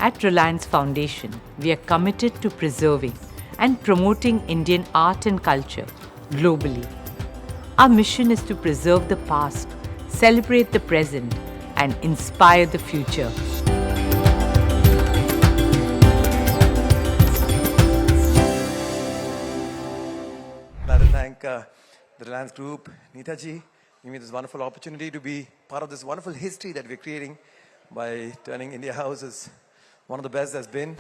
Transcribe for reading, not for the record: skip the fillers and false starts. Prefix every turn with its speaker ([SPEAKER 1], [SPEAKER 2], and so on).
[SPEAKER 1] At Reliance Foundation, we are committed to preserving and promoting Indian art and culture globally. Our mission is to preserve the past, celebrate the present, and inspire the future.
[SPEAKER 2] I'd like to thank the Reliance Group, Nita ji, giving me this wonderful opportunity to be part of this wonderful history that we're creating by turning India House as one of the best there's been.